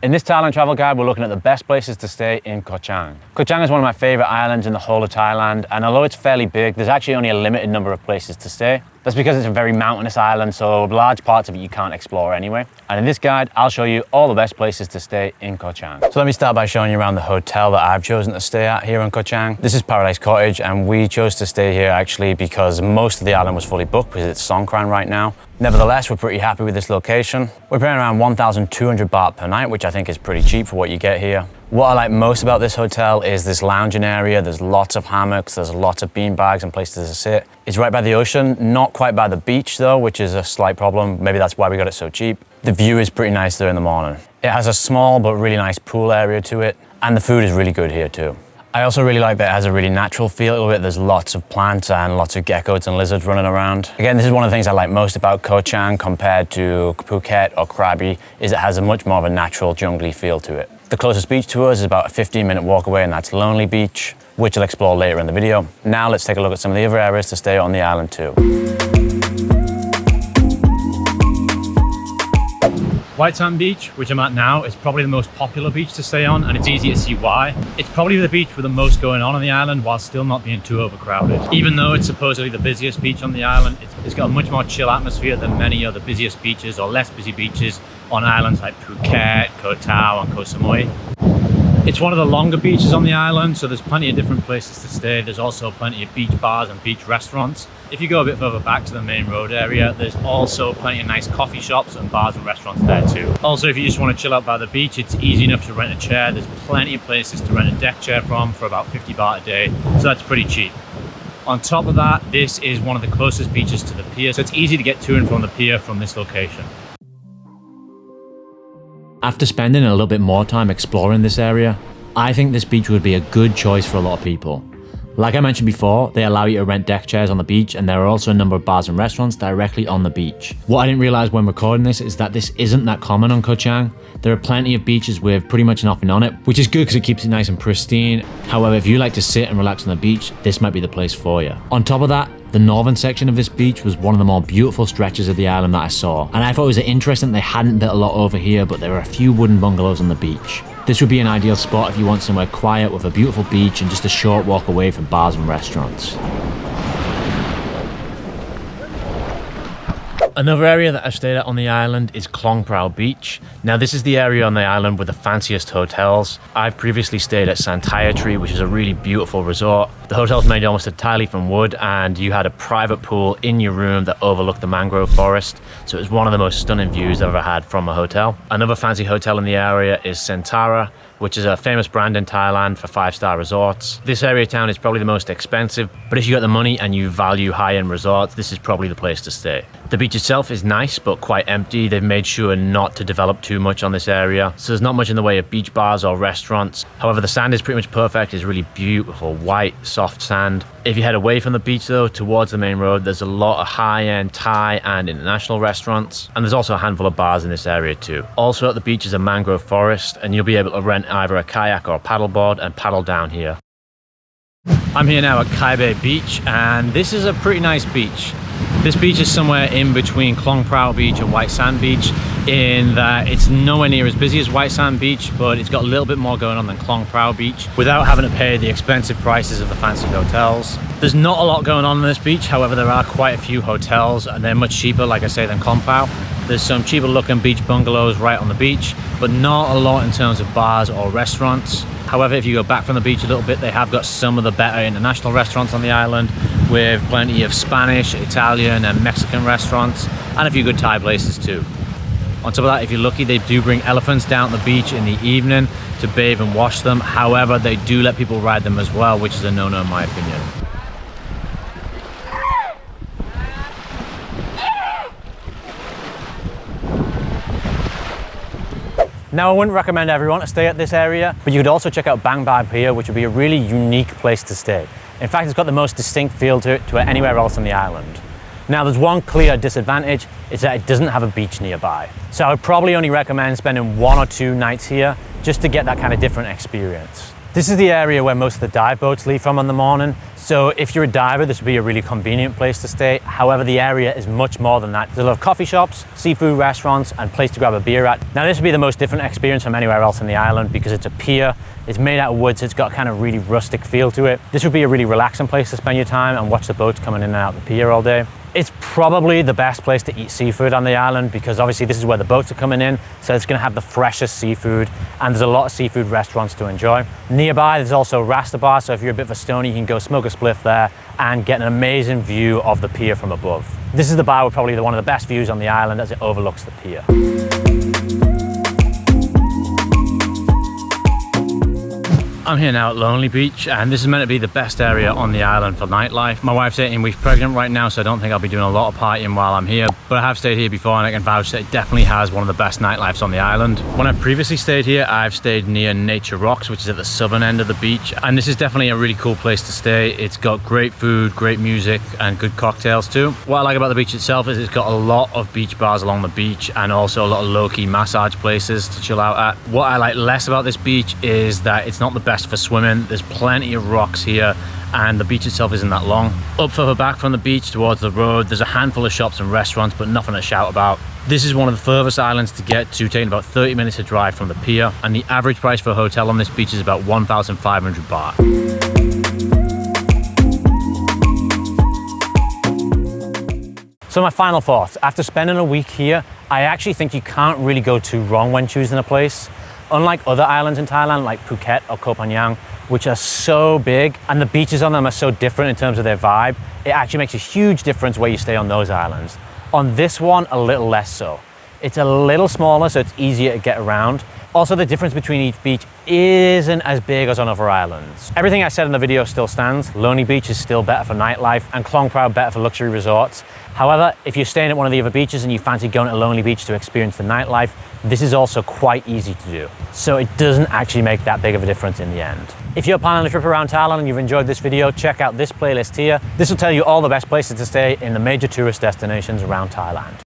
In this Thailand travel guide, we're looking at the best places to stay in Koh Chang. Koh Chang is one of my favorite islands in the whole of Thailand, and although it's fairly big, there's actually only a limited number of places to stay. That's because it's a very mountainous island, so large parts of it you can't explore anyway. And in this guide, I'll show you all the best places to stay in Koh Chang. So let me start by showing you around the hotel that I've chosen to stay at here in Koh Chang. This is Paradise Cottage, and we chose to stay here actually because most of the island was fully booked because it's Songkran right now. Nevertheless, we're pretty happy with this location. We're paying around 1,200 baht per night, which I think is pretty cheap for what you get here. What I like most about this hotel is this lounging area. There's lots of hammocks, there's lots of bean bags and places to sit. It's right by the ocean, not quite by the beach though, which is a slight problem. Maybe that's why we got it so cheap. The view is pretty nice there in the morning. It has a small but really nice pool area to it, and the food is really good here too. I also really like that it has a really natural feel to it. There's lots of plants and lots of geckos and lizards running around. Again, this is one of the things I like most about Koh Chang compared to Phuket or Krabi, is it has a much more of a natural jungly feel to it. The closest beach to us is about a 15-minute walk away, and that's Lonely Beach, which I'll explore later in the video. Now let's take a look at some of the other areas to stay on the island too. White Sand Beach, which I'm at now, is probably the most popular beach to stay on, and it's easy to see why. It's probably the beach with the most going on the island while still not being too overcrowded. Even though it's supposedly the busiest beach on the island, it's got a much more chill atmosphere than many other busiest beaches or less busy beaches on islands like Phuket, Koh Tao and Koh Samui. It's one of the longer beaches on the island, so there's plenty of different places to stay. There's also plenty of beach bars and beach restaurants. If you go a bit further back to the main road area, there's also plenty of nice coffee shops and bars and restaurants there too. Also, if you just want to chill out by the beach, it's easy enough to rent a chair. There's plenty of places to rent a deck chair from for about 50 baht a day, so that's pretty cheap. On top of that, this is one of the closest beaches to the pier, so it's easy to get to and from the pier from this location. After spending a little bit more time exploring this area, I think this beach would be a good choice for a lot of people. Like I mentioned before, they allow you to rent deck chairs on the beach, and there are also a number of bars and restaurants directly on the beach. What I didn't realize when recording this is that this isn't that common on Koh Chang. There are plenty of beaches with pretty much nothing on it, which is good because it keeps it nice and pristine. However, if you like to sit and relax on the beach, this might be the place for you. On top of that, the northern section of this beach was one of the more beautiful stretches of the island that I saw, and I thought it was interesting they hadn't built a lot over here, but there were a few wooden bungalows on the beach. This would be an ideal spot if you want somewhere quiet with a beautiful beach and just a short walk away from bars and restaurants. Another area that I've stayed at on the island is Prow Beach. Now this is the area on the island with the fanciest hotels. I've previously stayed at Tree, which is a really beautiful resort. The hotel's made almost entirely from wood, and you had a private pool in your room that overlooked the mangrove forest. So it was one of the most stunning views I've ever had from a hotel. Another fancy hotel in the area is Centara, which is a famous brand in Thailand for 5-star resorts. This area of town is probably the most expensive, but if you got the money and you value high-end resorts, this is probably the place to stay. The beach itself is nice, but quite empty. They've made sure not to develop too much on this area, so there's not much in the way of beach bars or restaurants. However, the sand is pretty much perfect. It's really beautiful, white, soft sand. If you head away from the beach though, towards the main road, there's a lot of high-end Thai and international restaurants, and there's also a handful of bars in this area too. Also at the beach is a mangrove forest, and you'll be able to rent either a kayak or a paddleboard and paddle down here. I'm here now at Kai Beach, and this is a pretty nice beach. This beach is somewhere in between Prow Beach and White Sand Beach, in that it's nowhere near as busy as White Sand Beach, but it's got a little bit more going on than Prow Beach without having to pay the expensive prices of the fancy hotels. There's not a lot going on this beach, however there are quite a few hotels, and they're much cheaper, like I say, than Prow. There's some cheaper looking beach bungalows right on the beach, but not a lot in terms of bars or restaurants. However, if you go back from the beach a little bit, they have got some of the better international restaurants on the island, with plenty of Spanish, Italian and Mexican restaurants, and a few good Thai places too. On top of that, if you're lucky, they do bring elephants down to the beach in the evening to bathe and wash them. However, they do let people ride them as well, which is a no-no in my opinion. Now, I wouldn't recommend everyone to stay at this area, but you could also check out bangbao Pier, which would be a really unique place to stay. In fact, it's got the most distinct feel to it to anywhere else on the island. Now, there's one clear disadvantage, is that it doesn't have a beach nearby. So I would probably only recommend spending 1 or 2 nights here just to get that kind of different experience. This is the area where most of the dive boats leave from in the morning, So if you're a diver, this would be a really convenient place to stay. However, the area is much more than that. There's a lot of coffee shops, seafood restaurants, and place to grab a beer at. Now, this would be the most different experience from anywhere else on the island because it's a pier. It's made out of wood, so it's got a kind of really rustic feel to it. This would be a really relaxing place to spend your time and watch the boats coming in and out the pier all day. It's probably the best place to eat seafood on the island because obviously this is where the boats are coming in, so it's going to have the freshest seafood, and there's a lot of seafood restaurants to enjoy. Nearby, there's also Rasta Bar, so if you're a bit of a stoner, you can go smoke a spliff there and get an amazing view of the pier from above. This is the bar with probably one of the best views on the island as it overlooks the pier. I'm here now at Lonely Beach, and this is meant to be the best area on the island for nightlife. My wife's 18 weeks pregnant right now, so I don't think I'll be doing a lot of partying while I'm here, but I have stayed here before and I can vouch that it definitely has one of the best nightlifes on the island. When I previously stayed here, I've stayed near Nature Rocks, which is at the southern end of the beach, and this is definitely a really cool place to stay. It's got great food, great music, and good cocktails too. What I like about the beach itself is it's got a lot of beach bars along the beach and also a lot of low-key massage places to chill out at. What I like less about this beach is that it's not the best for swimming. There's plenty of rocks here and the beach itself isn't that long. Up further back from the beach towards the road, there's a handful of shops and restaurants, but nothing to shout about. This is one of the furthest islands to get to, taking about 30 minutes to drive from the pier, and the average price for a hotel on this beach is about 1,500 baht. So my final thoughts, after spending a week here, I actually think you can't really go too wrong when choosing a place. Unlike other islands in Thailand, like Phuket or Koh Chang, which are so big and the beaches on them are so different in terms of their vibe, it actually makes a huge difference where you stay on those islands. On this one, a little less so. It's a little smaller, so it's easier to get around. Also, the difference between each beach isn't as big as on other islands. Everything I said in the video still stands. Lonely Beach is still better for nightlife and Prow better for luxury resorts. However, if you're staying at one of the other beaches and you fancy going to Lonely Beach to experience the nightlife, this is also quite easy to do. So it doesn't actually make that big of a difference in the end. If you're planning a trip around Thailand and you've enjoyed this video, check out this playlist here. This will tell you all the best places to stay in the major tourist destinations around Thailand.